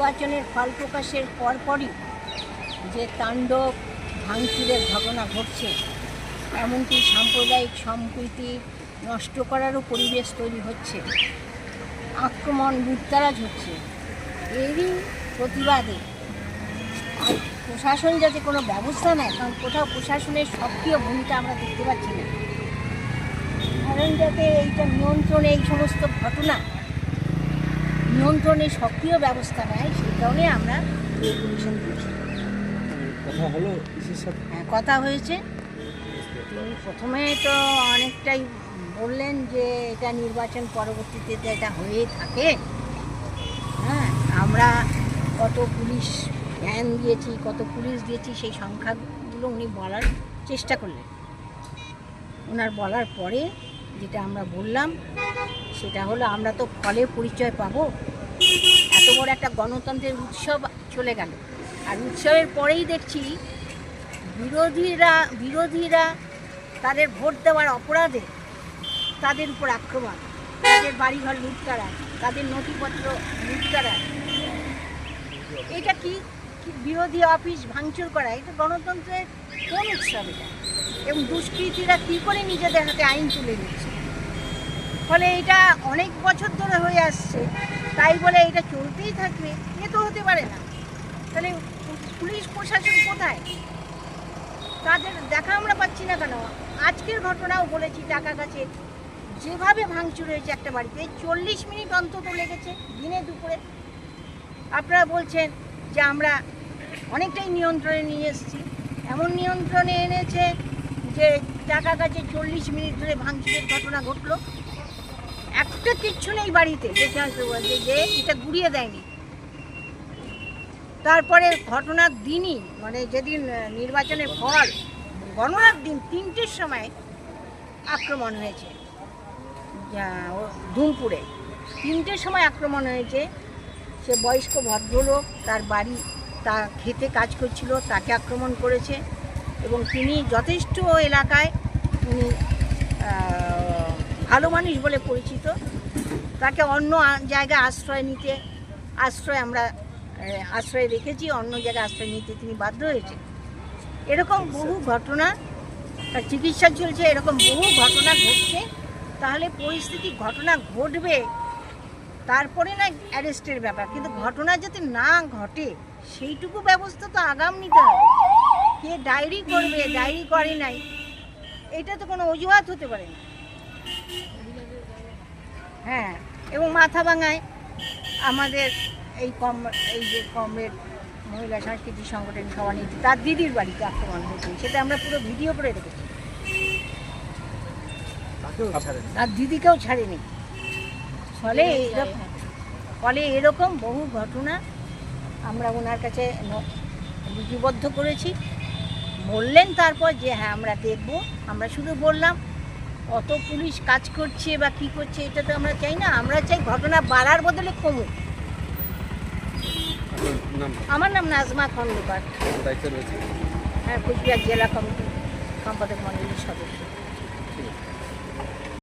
নির্বাচনের ফল প্রকাশের পরপরই যে তাণ্ডব ভাঙচুরের ঘটনা ঘটছে, এমনকি সাম্প্রদায়িক সম্প্রীতি নষ্ট করারও পরিবেশ তৈরি হচ্ছে, আক্রমণ লুটতরাজ হচ্ছে, এরই প্রতিবাদে প্রশাসন যাতে কোনো ব্যবস্থা নেয়, কারণ কোথাও প্রশাসনের সক্রিয় ভূমিকা আমরা দেখতে পাচ্ছি না, কারণ যাতে এইটা নিয়ন্ত্রণে এই সমস্ত ঘটনা নিয়ন্ত্রণে সক্রিয় ব্যবস্থা নেয়, সেই কারণে আমরা রেগুলেশন দিয়েছি। কথা হলো ইসির সাথে? হ্যাঁ, কথা হয়েছে। তিনি প্রথমে তো অনেকটাই বললেন যে এটা নির্বাচন পরবর্তীতে তো এটা হয়েই থাকে। হ্যাঁ, আমরা কত পুলিশ ভ্যান দিয়েছি, কত পুলিশ দিয়েছি, সেই সংখ্যাগুলো উনি বলার চেষ্টা করলেন। ওনার বলার পরে যেটা আমরা বললাম সেটা হলো, আমরা তো ফলে পরিচয় পাবো। এত বড় একটা গণতন্ত্রের উৎসব চলে গেল, আর উৎসবের পরেই দেখছি বিরোধীরা তাদের ভোট দেওয়ার অপরাধে তাদের উপর আক্রমণ, তাদের বাড়িঘর লুটতরাজ, তাদের নথিপত্র লুটতরাজ। এটা কি বিরোধী অফিস ভাঙচুর করা? এটা গণতন্ত্রের কোন উৎসব এটা? এবং দুষ্কৃতীরা কী করে নিজেদের হাতে আইন তুলে নিচ্ছে? ফলে এটা অনেক বছর ধরে হয়ে আসছে, তাই বলে এটা চলতেই থাকবে এ তো হতে পারে না। তাহলে পুলিশ প্রশাসন কোথায়? তাদের দেখা আমরা পাচ্ছি না কেন? আজকের ঘটনাও বলেছি, টাকা গাছে যেভাবে ভাঙচুর হয়েছে একটা বাড়িতে 40 মিনিট অন্তত লেগেছে দিনে দুপুরে। আপনারা বলছেন যে আমরা অনেকটাই নিয়ন্ত্রণে নিয়ে এসেছি, এমন নিয়ন্ত্রণে এনেছে যে টাকা গাছে 40 মিনিট ধরে ভাঙচুরের ঘটনা ঘটলো, একটা কিচ্ছু নেই বাড়িতে, দেখে আসতে বলছে যে এটা গুড়িয়ে দেয়নি। তারপরে ঘটনার দিনই, মানে যেদিন নির্বাচনের ফল গণনার দিন 3টের সময় আক্রমণ হয়েছে ধুমপুরে। 3টের সময় আক্রমণ হয়েছে। সে বয়স্ক ভদ্রলোক, তার বাড়ি, তা খেতে কাজ করছিল, তাকে আক্রমণ করেছে। এবং তিনি যথেষ্ট এলাকায় উনি ভালো মানুষ বলে পরিচিত, তাকে অন্য জায়গায় আমরা আশ্রয় রেখেছি, অন্য জায়গায় আশ্রয় নিতে তিনি বাধ্য হয়েছে। এরকম বহু ঘটনা, তার চিকিৎসা চলছে, এরকম বহু ঘটনা ঘটছে। তাহলে পরিস্থিতি, ঘটনা ঘটবে তারপরে না অ্যারেস্টের ব্যাপার, কিন্তু ঘটনা যাতে না ঘটে সেইটুকু ব্যবস্থা তো আগাম নিতে হবে। কে ডায়েরি করবে, ডায়েরি করে নাই, এটা তো কোনো অজুহাত হতে পারে না। হ্যাঁ, এবং মাথাভাঙায় আমাদের এই যে কমরেড মহিলা সাংস্কৃতিক সংগঠন সভানেত্রী, তার দিদির বাড়িতে আক্রমণ হয়েছে, সেটা আমরা পুরো ভিডিও করে রেখেছি। তার দিদিকেও ছাড়েনি। ফলে এরকম বহু ঘটনা আমরা ওনার কাছে লিপিবদ্ধ করেছি। বললেন তারপর যে হ্যাঁ আমরা দেখব। আমরা শুধু বললাম, অত পুলিশ কাজ করছে বা কী করছে এটা তো আমরা চাই না, আমরা চাই ঘটনা বাড়ার বদলে কমুক। আমার নাম নাজমা খন্দকার, হ্যাঁ, কুচবিহার জেলা কমিটির সম্পাদক মণ্ডলীর সদস্য।